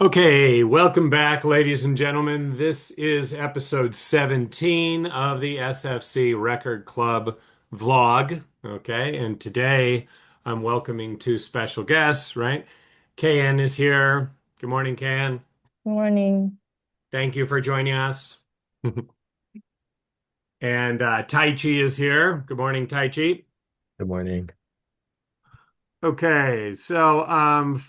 Okay, welcome back, ladies and gentlemen. This is episode 17 of the SFC Record Club vlog. Okay, and today I'm welcoming two special guests, right? KN is here. Good morning, KN. Morning. Thank you for joining us. And Tai Chi is here. Good morning, Tai Chi. Good morning. Okay, so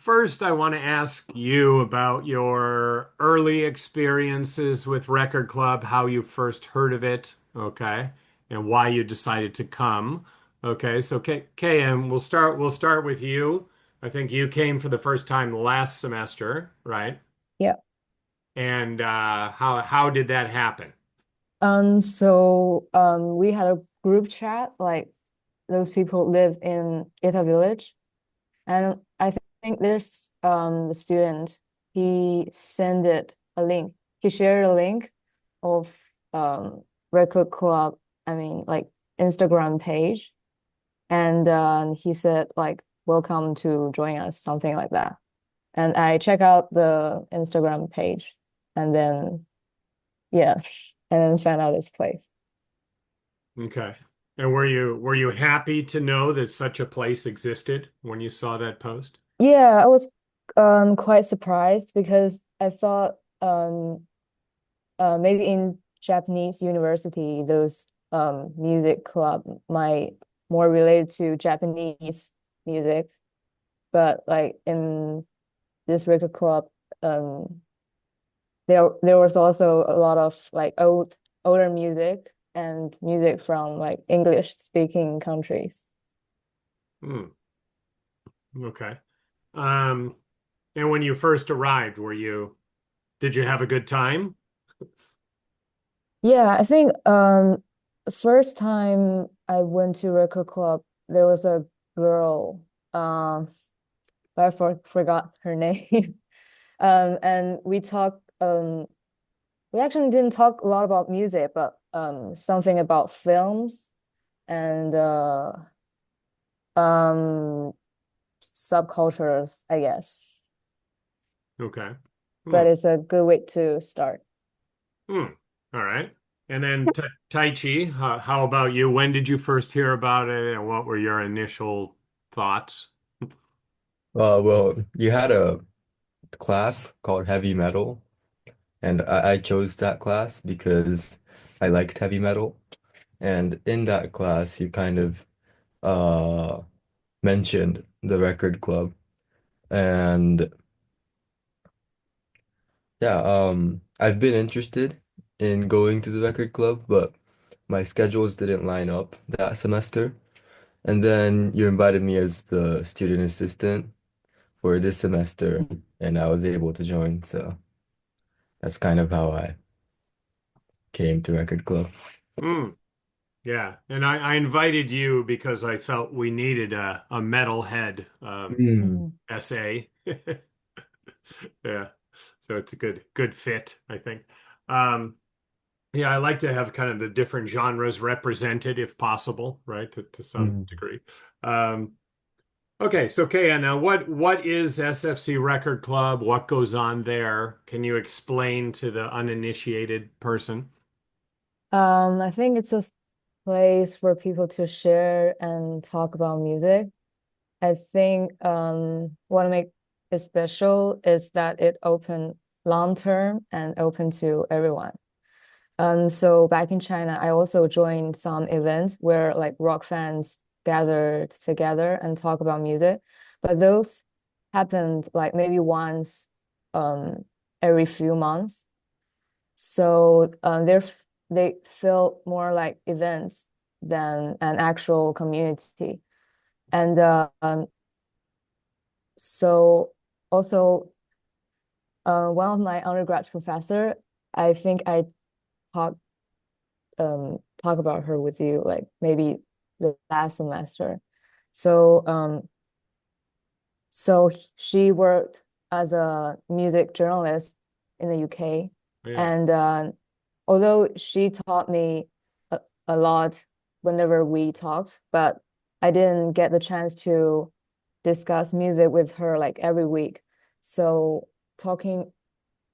first I want to ask you about your early experiences with Record Club, how you first heard of it, okay, and why you decided to come. Okay, so KM, we'll start with you. I think you came for the first time last semester, right? Yeah. And how did that happen? We had a group chat, like those people live in Ita village. And I think there's the student, he sent it a link. He shared a link of record club, I mean like Instagram page. And he said like welcome to join us, something like that. And I check out the Instagram page and then yeah, and then found out this place. Okay. And were you happy to know that such a place existed when you saw that post? Yeah, I was quite surprised because I thought maybe in Japanese university those music club might more related to Japanese music, but like in this record club um there was also a lot of like older music and music from like English speaking countries. Hmm. Okay. Um, and when you first arrived, did you have a good time? Yeah, I think the first time I went to record club, there was a girl, but forgot her name. And we actually didn't talk a lot about music, but something about films and um subcultures, I guess. Okay. Hmm. But it's a good way to start. Hmm. All right. And then Tai Chi, how about you? When did you first hear about it, and what were your initial thoughts? Well, you had a class called heavy metal, and I chose that class because I liked heavy metal. And in that class, you kind of uh mentioned the record club, and yeah, I've been interested in going to the record club, but my schedules didn't line up that semester. And then you invited me as the student assistant for this semester, and I was able to join. So that's kind of how I came to Record Club. Hmm. Yeah. And I invited you because I felt we needed a metalhead Mm, Mhm. essay. Yeah. So it's a good fit, I think. Um, Yeah, I like to have kind of the different genres represented if possible, right? To some mm. degree. Um, okay, so Kaya, now what is SFC Record Club? What goes on there? Can you explain to the uninitiated person? I think it's a place for people to share and talk about music. I think what make it special is that it open long term and open to everyone. So back in China, I also joined some events where like rock fans gathered together and talk about music, but those happened like maybe once um every few months. So they feel more like events than an actual community. And so also one of my undergrad professor, I think I talked talk about her with you like maybe the last semester. So she worked as a music journalist in the UK, Yeah. and although she taught me a lot whenever we talked, but I didn't get the chance to discuss music with her like every week. So talking,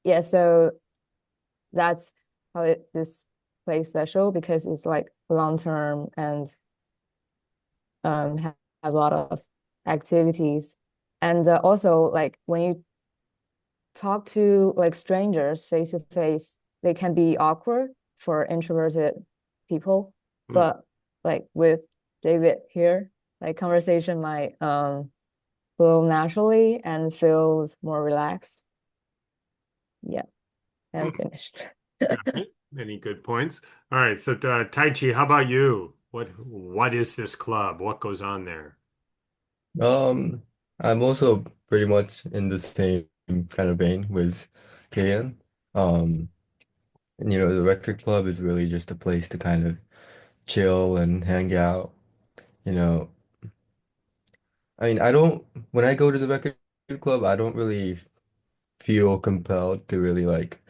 yeah, so that's how this plays special because it's like long term and have a lot of activities. And also like when you talk to like strangers face to face, they can be awkward for introverted people. Hmm. But like with David here, like conversation might flow naturally and feels more relaxed. Yeah, I'm Hmm. finished. All right. Any good points? All right. So, Taichi, how about you? What is this club? What goes on there? Um, I'm also pretty much in the same kind of vein with KN. Um, and the record club is really just a place to kind of chill and hang out. You know, I mean, when I go to the record club, I don't really feel compelled to really like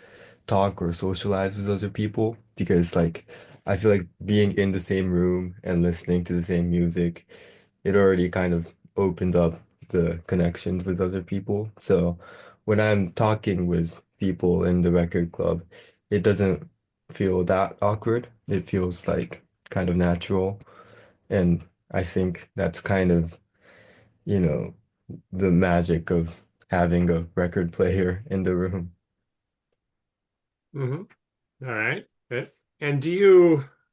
talk or socialize with other people because like I feel like being in the same room and listening to the same music, it already kind of opened up the connections with other people. So when I'm talking with people in the record club, it doesn't feel that awkward. It feels like kind of natural. And I think that's kind of, you know, the magic of having a record player in the room. Hmm. All right. Good. And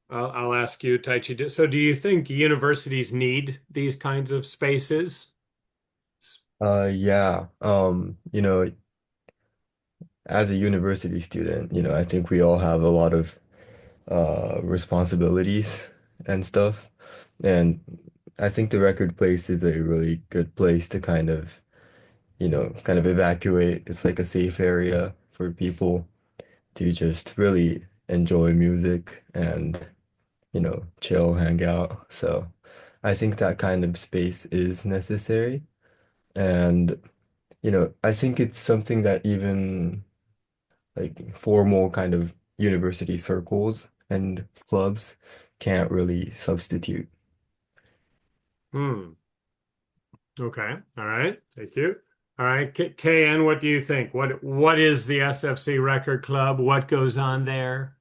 I'll ask you, Taichi, so do you think universities need these kinds of spaces? Yeah. As a university student, I think we all have a lot of responsibilities and stuff. And I think the record place is a really good place to kind of evacuate. It's like a safe area for people to just really enjoy music and, chill, hang out. So I think that kind of space is necessary. And, I think it's something that even like formal kind of university circles and clubs can't really substitute. Hmm. Okay. All right. Thank you. All right. KN, what do you think? What is the SFC Record Club? What goes on there?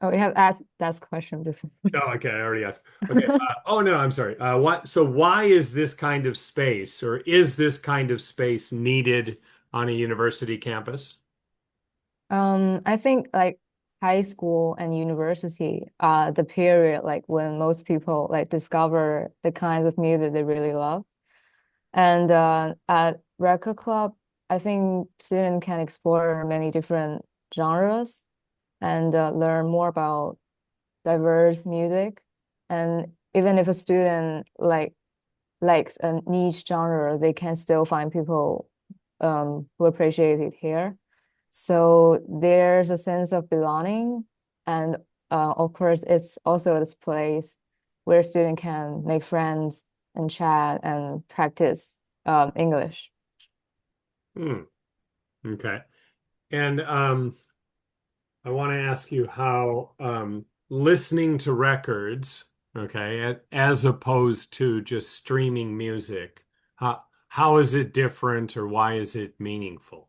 Oh, we have asked that question before. Oh, okay. I already asked. Okay. Oh no, I'm sorry. So why is this kind of space, or is this kind of space needed on a university campus? I think like high school and university, the period like when most people like discover the kinds of music they really love. And at record club, I think students can explore many different genres and learn more about diverse music. And even if a student likes a niche genre, they can still find people who appreciate it here. So there's a sense of belonging, and of course, it's also this place where students can make friends and chat and practice English. Hmm. Okay. And I want to ask you how listening to records, okay, as opposed to just streaming music, how is it different or why is it meaningful?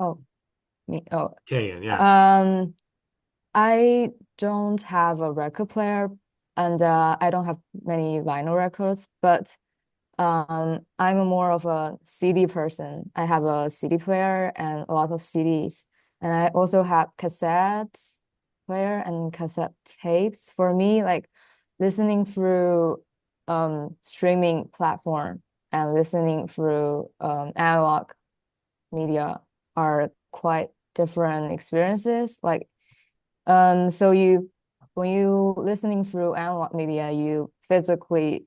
Oh, me. Oh, KN, yeah. um, I don't have a record player, and I don't have many vinyl records, but I'm more of a CD person. I have a CD player and a lot of CDs. And I also have cassette player and cassette tapes. For me, like listening through streaming platform and listening through analog media are quite different experiences. Like so when you listening through analog media, you physically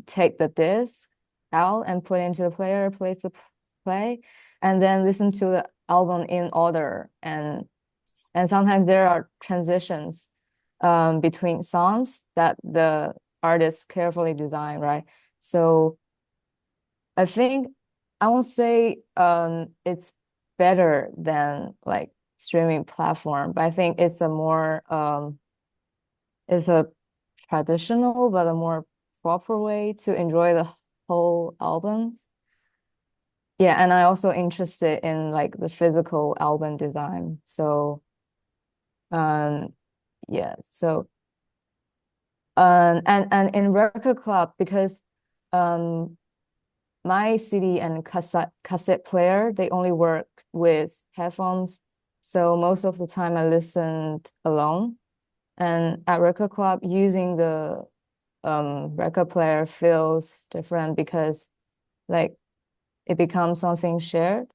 take the disc out and put into the player, place the play, and then listen to the album in order. And sometimes there are transitions between songs that the artist carefully designed, right? So I think I won't say it's better than like streaming platform, but I think it's a traditional but a more proper way to enjoy the whole album. yeah, and I also interested in like the physical album design. So um yeah, so and in record club because um my CD and cassette player they only work with headphones. So most of the time I listened alone. And at record club, using the record player feels different because like it becomes something shared.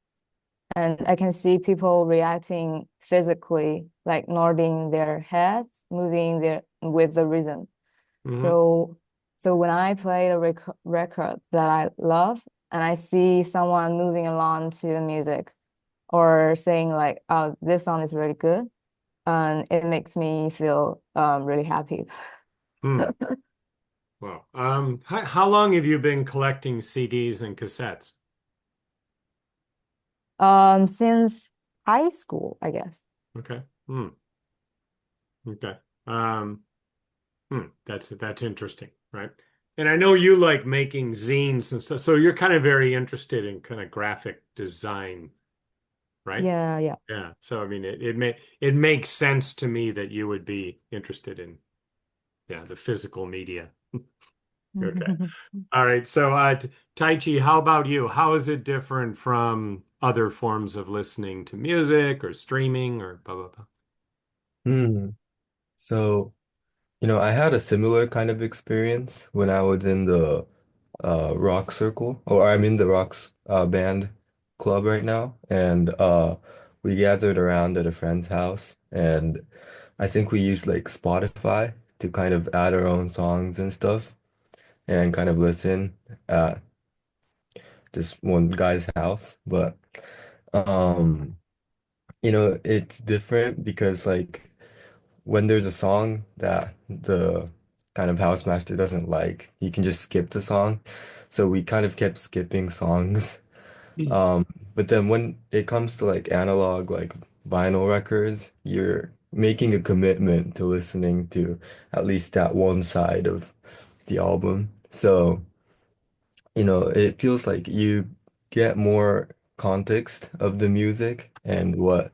And I can see people reacting physically, like nodding their heads, moving their with the rhythm. Hmm. So, so when I play a record that I love, and I see someone moving along to the music, or saying like, "Oh, this song is really good," and it makes me feel really happy. Hmm. Wow. How long have you been collecting CDs and cassettes? Since high school, I guess. Okay. Hmm. Okay. Um, that's interesting, right? And I know you like making zines and stuff, so you're kind of very interested in kind of graphic design, right? Yeah, yeah. Yeah. So I mean, it makes sense to me that you would be interested in yeah the physical media. Okay. All right. So, Tai Chi, how about you? How is it different from other forms of listening to music or streaming or blah blah blah? Hmm. So, I had a similar kind of experience when I was in the rock circle, or I'm in the rocks band club right now, and we gathered around at a friend's house, and I think we used like Spotify to kind of add our own songs and stuff, and kind of listen at this one guy's house. But um, it's different because like when there's a song that the kind of house master doesn't like, he can just skip the song. So we kind of kept skipping songs. Mm. Um, but then when it comes to like analog, like vinyl records, you're making a commitment to listening to at least that one side of the album. So, it feels like you get more context of the music and what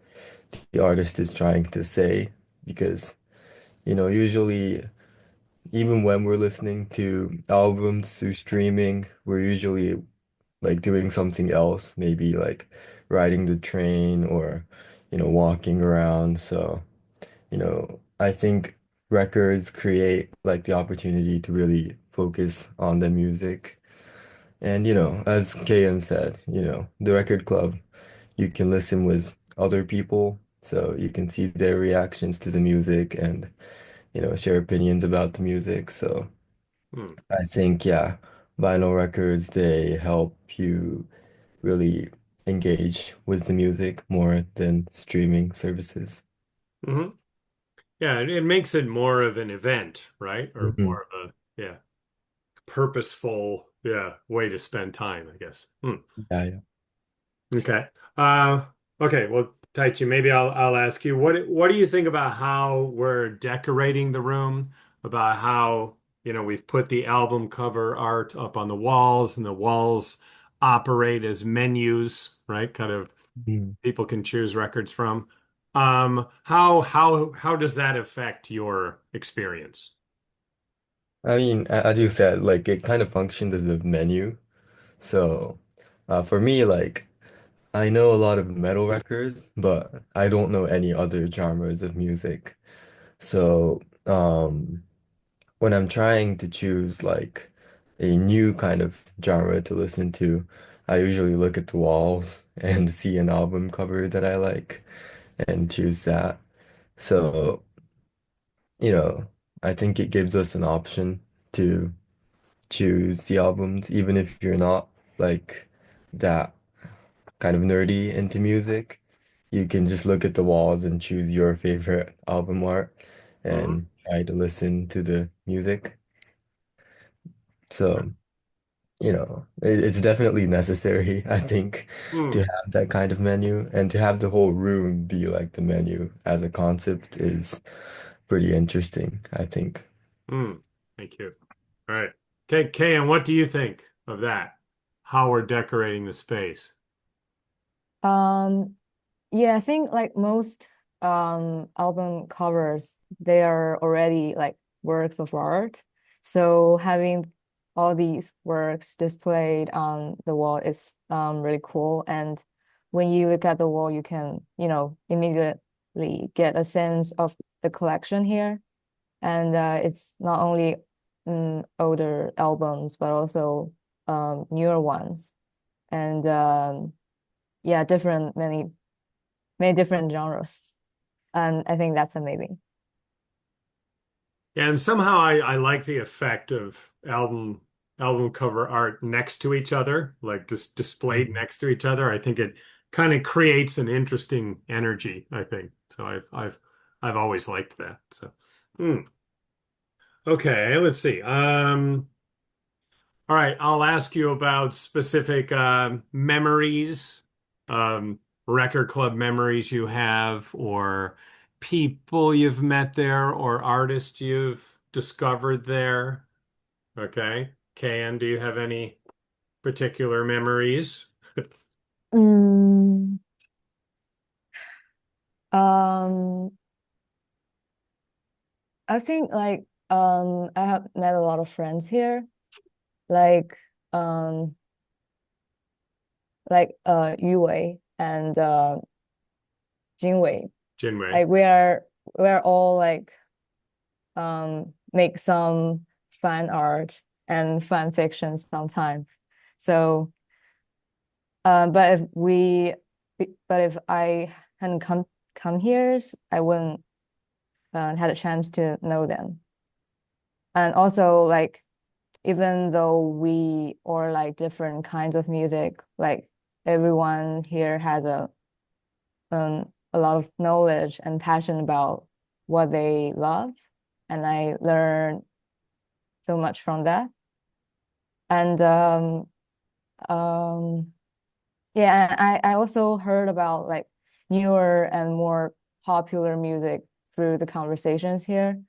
the artist is trying to say because usually, even when we're listening to albums through streaming, we're usually like doing something else, maybe like riding the train or, walking around. So, I think records create like the opportunity to really focus on the music. And, as Kayan said, the record club, you can listen with other people, so you can see their reactions to the music and share opinions about the music. So Mm. I think, yeah, vinyl records, they help you really engage with the music more than streaming services. Hmm. Yeah, it makes it more of an event, right? Or Hmm. more of a yeah purposeful yeah way to spend time, I guess. Hmm. Yeah, yeah. Okay. Uh, okay. Well, Taichi, maybe I'll ask you what do you think about how we're decorating the room? About how, we've put the album cover art up on the walls and the walls operate as menus, right? Kind of Mhm. people can choose records from. How does that affect your experience? I mean, as you said, like it kind of functioned as a menu. So for me, like I know a lot of metal records, but I don't know any other genres of music. So when I'm trying to choose like a new kind of genre to listen to, I usually look at the walls and see an album cover that I like and choose that. So, you know, I think it gives us an option to choose the albums, even if you're not like that kind of nerdy into music. You can just look at the walls and choose your favorite album art Hmm. and try to listen to the music. So, it's definitely necessary, I think, to Hmm. have that kind of menu and to have the whole room be like the menu as a concept is pretty interesting, I think. Hmm. Thank you. All right. Okay, Kay, and what do you think of that? How we're decorating the space? Um, yeah, I think like most album covers, they are already like works of art. So having all these works displayed on the wall is really cool. And when you look at the wall, you can, immediately get a sense of the collection here. And it's not only older albums, but also newer ones. And yeah, different many different genres. And I think that's amazing. Yeah, and somehow I like the effect of album cover art next to each other, like just displayed Mhm. next to each other. I think it kind of creates an interesting energy, I think. So I've always liked that. So hmm. Okay, let's see. All right, I'll ask you about specific memories, um, record club memories you have, or people you've met there, or artists you've discovered there. Okay. Can, do you have any particular memories? Mm, um, I think I have met a lot of friends here, like um Yue and Jinwei. Jinwei. Like we're all like make some fan art and fan fiction sometimes. So but if I hadn't come here, I wouldn't had a chance to know them. And also like even though we are like different kinds of music, like everyone here has a lot of knowledge and passion about what they love, and I learn so much from that. And um yeah, I also heard about like newer and more popular music through the conversations here.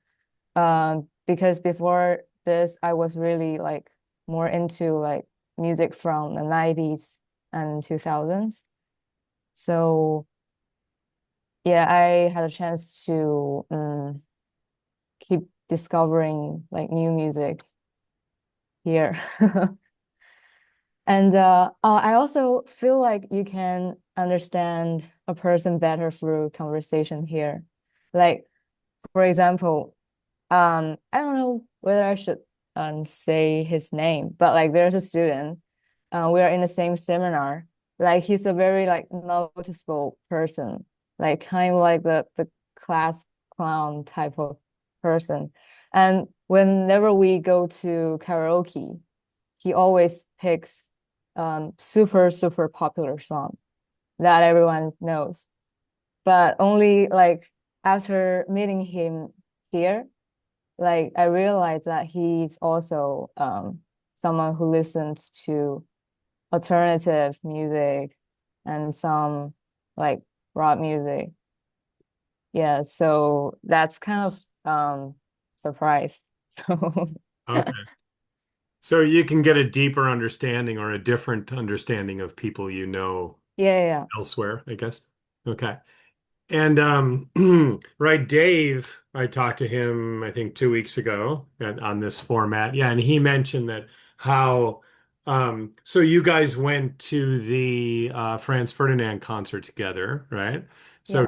Because before this, I was really like more into like music from the 90s and 2000s. So yeah, I had a chance to keep discovering like new music here. And I also feel like you can understand a person better through conversation here. Like, for example, I don't know whether I should say his name, but like there's a student, we are in the same seminar. Like he's a very like noticeable person, like kind of like the class clown type of person. And whenever we go to karaoke, he always picks super popular song that everyone knows. But only like after meeting him here, like I realized that he's also someone who listens to alternative music and some like rock music. Yeah, so that's kind of surprised. So Okay. So you can get a deeper understanding or a different understanding of people you know yeah. elsewhere, I guess. Okay. And right, Dave, I talked to him, I think 2 weeks ago on this format. Yeah, and he mentioned that how so you guys went to the Franz Ferdinand concert together, right? Yeah. So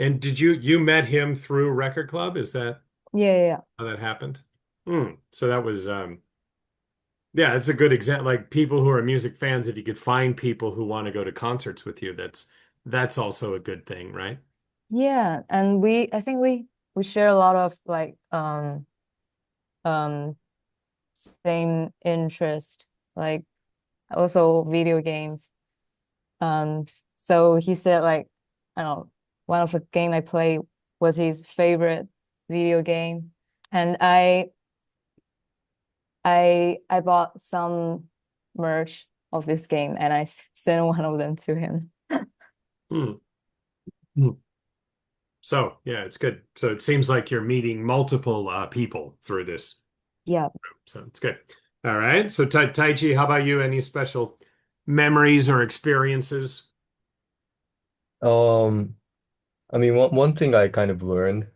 and did you met him through Record Club? Is that Yeah. how that happened? So that was yeah, it's a good example. Like people who are music fans, if you could find people who want to go to concerts with you, that's also a good thing, right? Yeah, and I think we share a lot of like um same interest, like also video games. Um, so he said like I don't know, one of the game I played was his favorite video game, and I bought some merch of this game and I sent one of them to him. Hmm. Hmm. So yeah, it's good. So it seems like you're meeting multiple people through this. Yeah. So it's good. All right. So Taichi, how about you? Any special memories or experiences? Um, I mean, one thing I kind of learned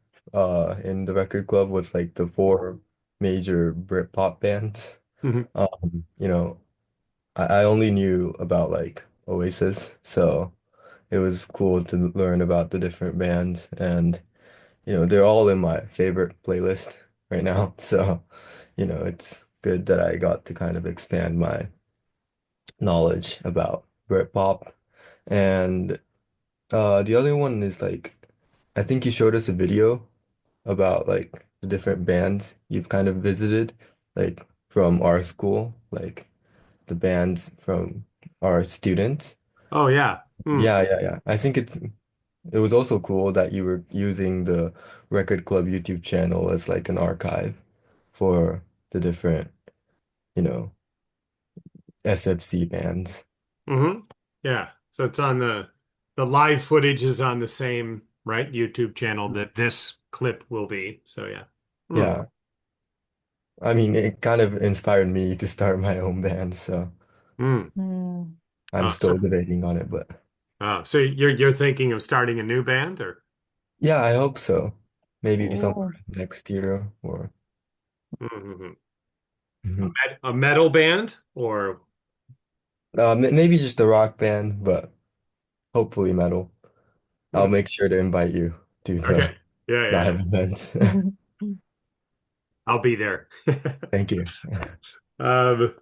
in the record club was like the four major Britpop bands. Hmm. You know, I only knew about like Oasis, so it was cool to learn about the different bands, and they're all in my favorite playlist right now. So, it's good that I got to kind of expand my knowledge about Britpop. And the other one is like I think you showed us a video about like the different bands you've kind of visited, like from our school, like the bands from our students. Oh yeah. Hmm. Yeah, yeah, yeah. I think it was also cool that you were using the Record Club YouTube channel as like an archive for the different, you know, SFC bands. Hmm. Yeah. So it's on the live footage is on the same, right, YouTube channel that this clip will be. So yeah. Hmm. Yeah. I mean, it kind of inspired me to start my own band, so Hmm. Mm. I'm So still debating on it, but so you're thinking of starting a new band or yeah, I hope so. Maybe Oh. somewhere next year or Mhm. Mhm. A metal band or Maybe just a rock band, but hopefully metal. I'll Mhm. make sure to invite you to Okay. the Yeah, yeah, yeah. live events. I'll be there. Thank you. Um,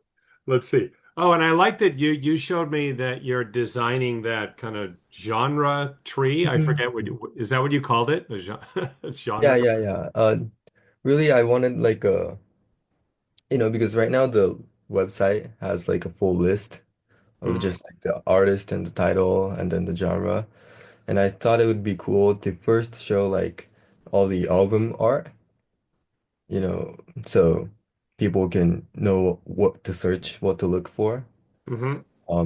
let's see. Oh, and I like that you showed me that you're designing that kind of genre tree. I Mhm. forget is that what you called it? A Yeah, genre? yeah, yeah. Really, I wanted like because right now the website has like a full list of Mhm. just like the artist and the title and then the genre. And I thought it would be cool to first show like all the album art, so people can know what to search, what to look for, Hmm.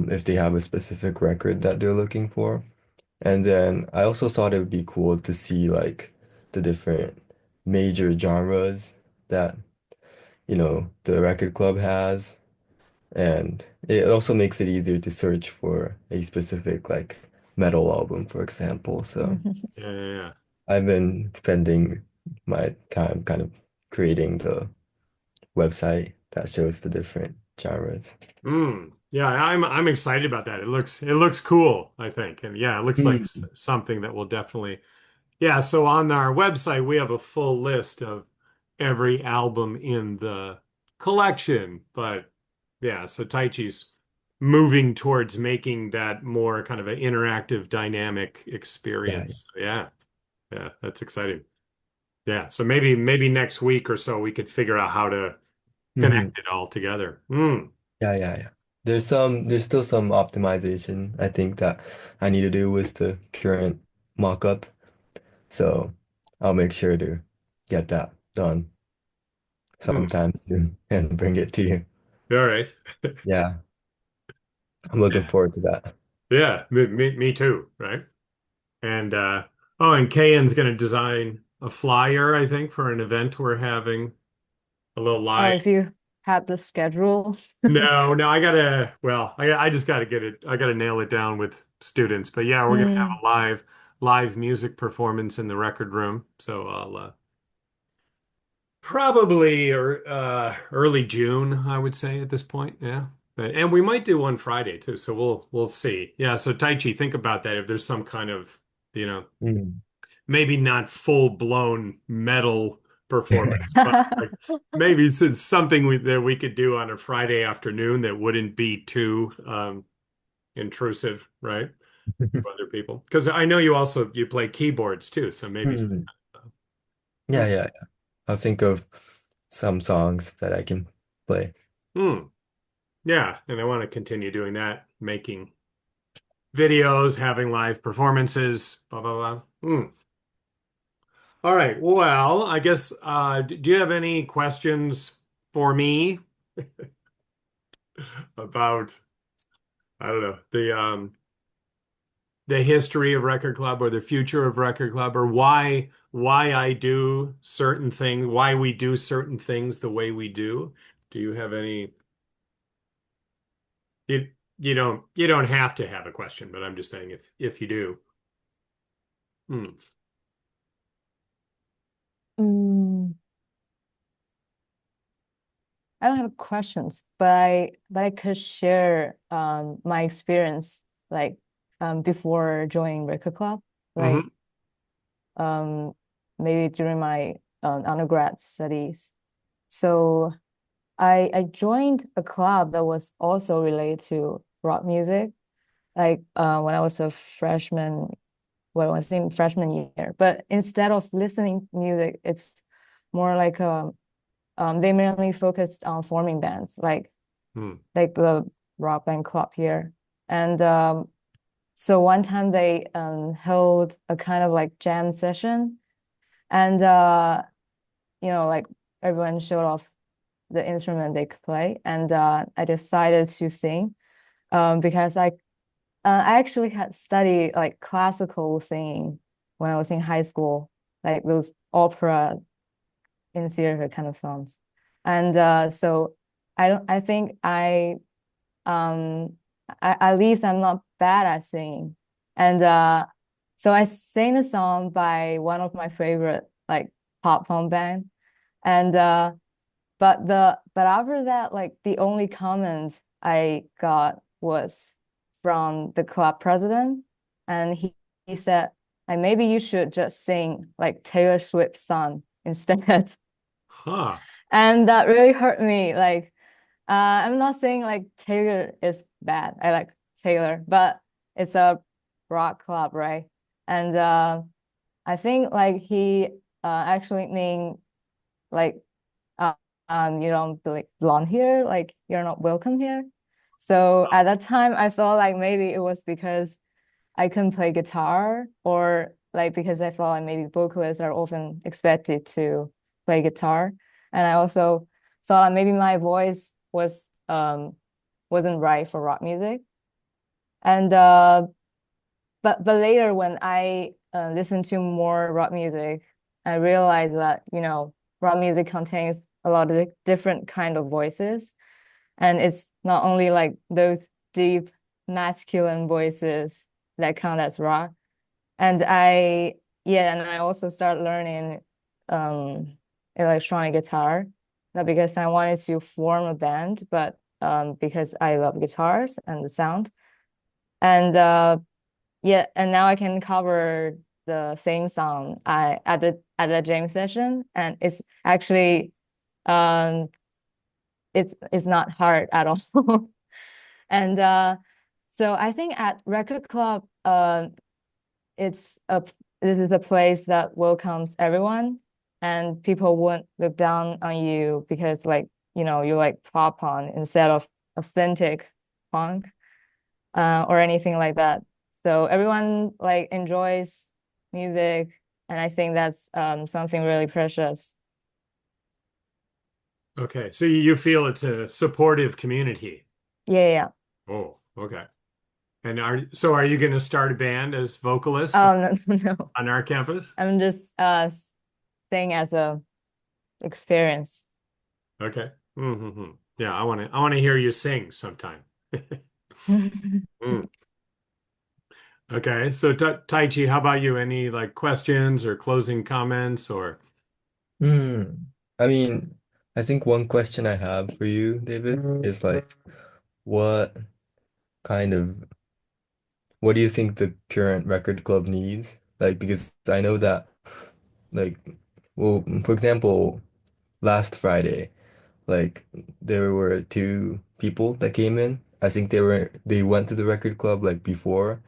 if they have a specific record that they're looking for. And then I also thought it would be cool to see like the different major genres that, the record club has. And it also makes it easier to search for a specific like metal album, for example. So Yeah, yeah, yeah. I've been spending my time kind of creating the website that shows the different genres. Yeah, I'm excited about that. It looks cool, I think. And yeah, it looks like Mm. something that will definitely. Yeah, so on our website, we have a full list of every album in the collection. But yeah, so Taichi's moving towards making that more kind of an interactive, dynamic Yeah, experience. So yeah, yeah, that's exciting. Yeah, so maybe next week or so we could figure out how to yeah. connect it all together. Mm. Yeah, yeah, yeah. There's still some optimization I think that I need to do with the current mock-up. So I'll make sure to get that done Mm. sometime soon and bring it to you. All right. Yeah, I'm looking Yeah, forward to that. yeah, me too, right? And oh, and Kayan's going to design a flyer, I think, for an event we're having, a little Oh, live. if you had the schedule. No, no, I just gotta get it. I gotta nail it down with students. But yeah, we're gonna have Mm. a live music performance in the record room. So I'll probably or early June, I would say at this point. Yeah. And we might do one Friday too. So we'll see. Yeah, so Taichi, think about that. If there's some kind of, you know, Mm. maybe not full blown metal performance, but like maybe it's something that we could do on a Friday afternoon that wouldn't be too intrusive, right? For other people. Because I know you play keyboards too, so maybe. Mm. Hmm. Yeah, yeah, yeah. I'll think of some songs that I can play. Hmm. Yeah, and I want to continue doing that, making videos, having live performances, blah blah blah. Hmm. All right. Well, I guess do you have any questions for me about I don't know the history of Record Club or the future of Record Club or why I do certain things, why we do certain things the way we do? Do you have any you you don't have to have a question, but I'm just saying if you do. Hmm. Mm, I don't have questions, but I could share my experience like before joining record club, like Hmm. um maybe during my undergrad studies. So I joined a club that was also related to rock music, like when I was a freshman, when I was in freshman year. But instead of listening music, it's more like they mainly focused on forming bands, Hmm. like the rock band club here. And so one time they held a kind of like jam session, and like everyone showed off the instrument they could play, and I decided to sing because I actually had studied like classical singing when I was in high school, like those opera in theater kind of songs. And so I think um at least I'm not bad at singing. And so I sang a song by one of my favorite like pop punk band. And but after that, like the only comment I got was from the club president, and he said, like maybe you should just sing like Taylor Swift's song instead. Huh. And that really hurt me. Like, I'm not saying like Taylor is bad. I like Taylor, but it's a rock club, right? And I think like he actually mean like uh, you don't belong here, like you're not welcome here. So at that time, I thought like maybe it was because I couldn't play guitar, or like because I thought like maybe vocalists are often expected to play guitar. And I also thought like maybe my voice wasn't right for rock music. And but later when I listened to more rock music, I realized that, rock music contains a lot of different kind of voices. And it's not only like those deep masculine voices that count as rock. And and I also started learning um electronic guitar, not because I wanted to form a band, but because I love guitars and the sound. And and now I can cover the same song I at the jam session, and it's actually um it's not hard at all. And so I think at record club, it's a this is a place that welcomes everyone, and people won't look down on you because like you like pop punk instead of authentic punk or anything like that. So everyone like enjoys music, and I think that's something really precious. Okay. So you feel it's a supportive community. Yeah, yeah. Oh, okay. And are you going to start a band as vocalist No, no. on our campus? I'm just saying as a experience. Okay. Yeah, I want to hear you sing sometime. Mm. Okay. So Tai Chi, how about you? Any like questions or closing comments or Hmm. I mean, I think one question I have for you, David, is like, what kind of what do you think the current record club needs? Like, because I know that, like, well, for example, last Friday, like, there were two people that came in. I think they went to the record club like before,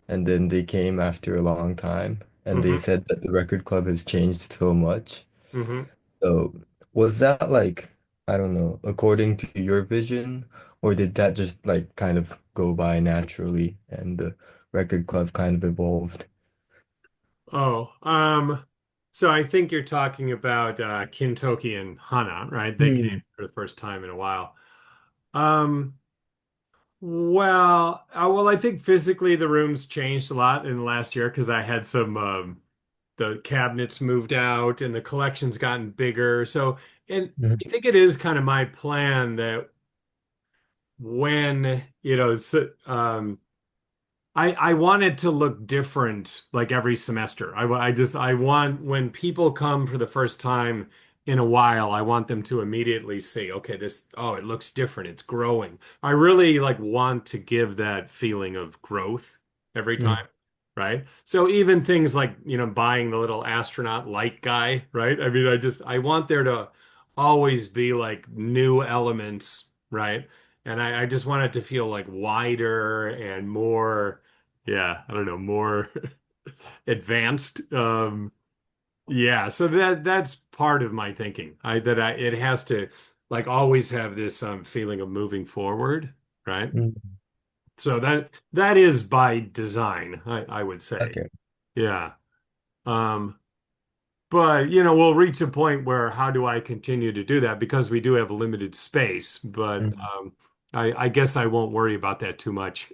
and then they came after a long time, and they hmm said that the record club has changed so much. hmm So, was that like, I don't know, according to your vision, or did that just like kind of go by naturally and the record club kind of evolved? Oh, so I think you're talking about Kintoki and Hana, right? They came Hmm. for the first time in a while. Um, well, I think physically the room's changed a lot in the last year because I had some the cabinets moved out and the collection's gotten bigger. So, and Mhm. I think it is kind of my plan that when, I want it to look different like every semester. I want when people come for the first time in a while, I want them to immediately see, okay, oh, it looks different. It's growing. I really like want to give that feeling of growth every Mm, time, right? So even things like, buying the little astronaut light guy, right? I mean, I want there to always be like new elements, right? And I just want it to feel like wider and more, yeah, I don't know, more advanced. Yeah, so that's part of my thinking. It has to like always have this feeling of moving forward, right? mm. So that is by design, I would say. Okay. Yeah. Um, but we'll reach a point where how do I continue to do that because we do have limited space, but Mm, I guess I won't worry about that too much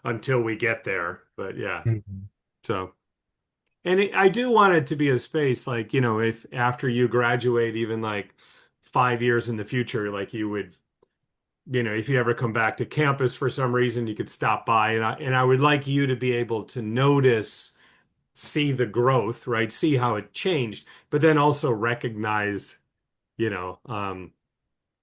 until we get there. But yeah, mm, so I do want it to be a space like, if after you graduate, even like 5 years in the future, like you would, if you ever come back to campus for some reason, you could stop by and I would like you to be able to notice, see the growth, right? See how it changed, but then also recognize, you know, um,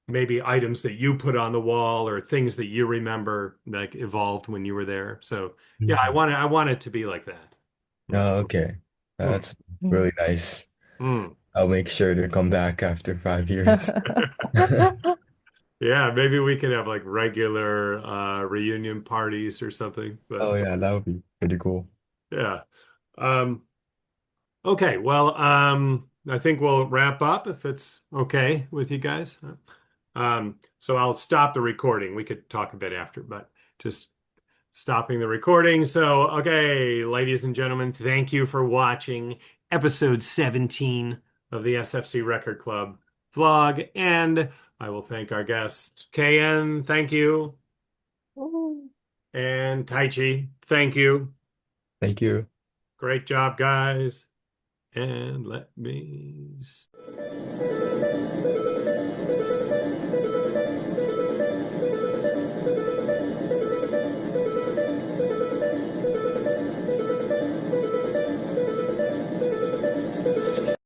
maybe items that you put on the wall or things that you remember like evolved when you were there. So yeah, I mm. want it, I want it to be like that. Yeah. Oh, okay. Hmm. That's really nice. Hmm. I'll make sure to come back after 5 years. Yeah, maybe we can have like regular reunion parties or something. But Oh yeah, that would be pretty cool. yeah. Um, okay, well, I think we'll wrap up if it's okay with you guys. So I'll stop the recording. We could talk a bit after, but just stopping the recording. So, okay, ladies and gentlemen, thank you for watching episode 17 of the SFC Record Club vlog. And I will thank our guest, KN, thank you. And Taichi, thank you. Thank you. Great job, guys. And let me